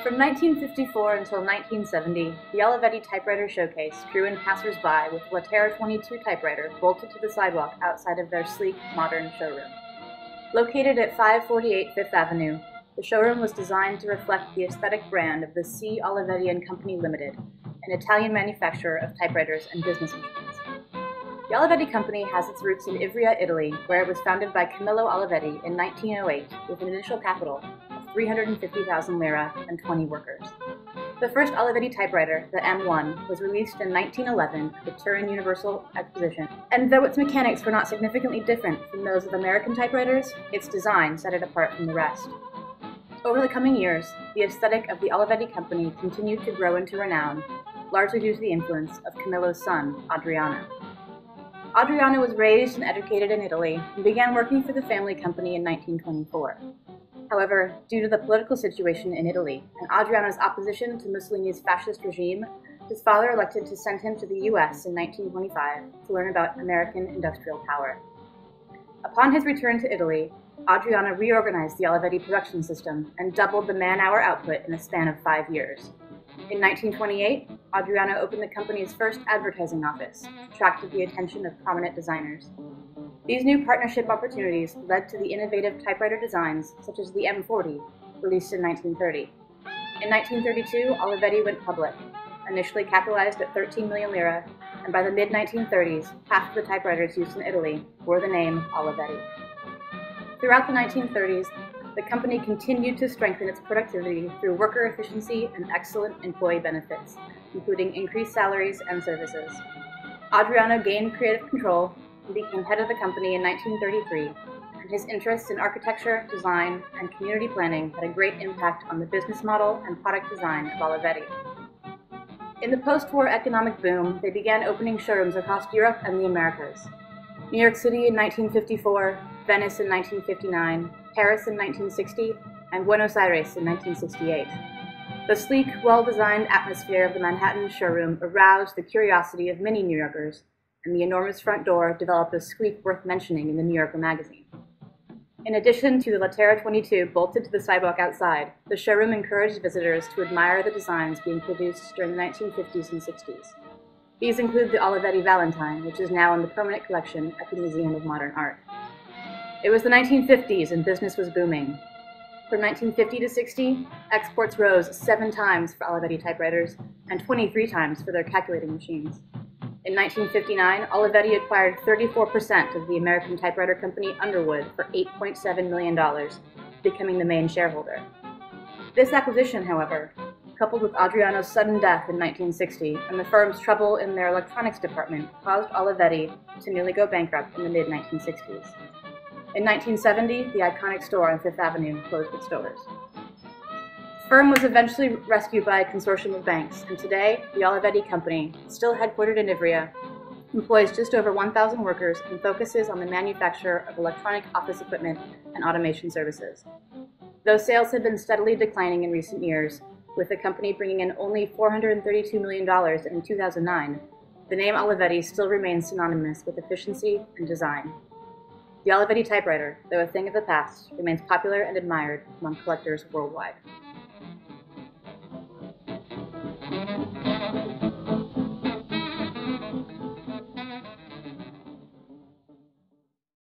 From 1954 until 1970, the Olivetti Typewriter Showcase drew in passers-by with Latera 22 typewriter bolted to the sidewalk outside of their sleek, modern showroom. Located at 548 Fifth Avenue, the showroom was designed to reflect the aesthetic brand of the C. Olivetti & Company Limited, an Italian manufacturer of typewriters and business machines. The Olivetti Company has its roots in Ivrea, Italy, where it was founded by Camillo Olivetti in 1908 with an initial capital of 350,000 lira and 20 workers. The first Olivetti typewriter, the M1, was released in 1911 at the Turin Universal Exposition, and though its mechanics were not significantly different from those of American typewriters, its design set it apart from the rest. Over the coming years, the aesthetic of the Olivetti Company continued to grow into renown, largely due to the influence of Camillo's son, Adriano. Adriano was raised and educated in Italy and began working for the family company in 1924. However, due to the political situation in Italy and Adriano's opposition to Mussolini's fascist regime, his father elected to send him to the U.S. in 1925 to learn about American industrial power. Upon his return to Italy, Adriano reorganized the Olivetti production system and doubled the man-hour output in a span of 5 years. In 1928, Adriano opened the company's first advertising office, which attracted the attention of prominent designers. These new partnership opportunities led to the innovative typewriter designs such as the M40, released in 1930. In 1932, Olivetti went public, initially capitalized at 13 million lira, and by the mid-1930s, half of the typewriters used in Italy bore the name Olivetti. Throughout the 1930s, the company continued to strengthen its productivity through worker efficiency and excellent employee benefits, including increased salaries and services. Adriano gained creative control and became head of the company in 1933, and his interests in architecture, design, and community planning had a great impact on the business model and product design of Olivetti. In the post-war economic boom, they began opening showrooms across Europe and the Americas. New York City in 1954, Venice in 1959, Paris in 1960, and Buenos Aires in 1968. The sleek, well-designed atmosphere of the Manhattan showroom aroused the curiosity of many New Yorkers, and the enormous front door developed a squeak worth mentioning in the New Yorker magazine. In addition to the Latera 22 bolted to the sidewalk outside, the showroom encouraged visitors to admire the designs being produced during the 1950s and 60s. These include the Olivetti Valentine, which is now in the permanent collection at the Museum of Modern Art. It was the 1950s and business was booming. From 1950 to 60, exports rose 7 times for Olivetti typewriters and 23 times for their calculating machines. In 1959, Olivetti acquired 34% of the American typewriter company Underwood for $8.7 million, becoming the main shareholder. This acquisition, however, coupled with Adriano's sudden death in 1960 and the firm's trouble in their electronics department, caused Olivetti to nearly go bankrupt in the mid-1960s. In 1970, the iconic store on Fifth Avenue closed its doors. The firm was eventually rescued by a consortium of banks, and today, the Olivetti Company, still headquartered in Ivrea, employs just over 1,000 workers and focuses on the manufacture of electronic office equipment and automation services. Though sales have been steadily declining in recent years, with the company bringing in only $432 million in 2009, the name Olivetti still remains synonymous with efficiency and design. The Olivetti typewriter, though a thing of the past, remains popular and admired among collectors worldwide.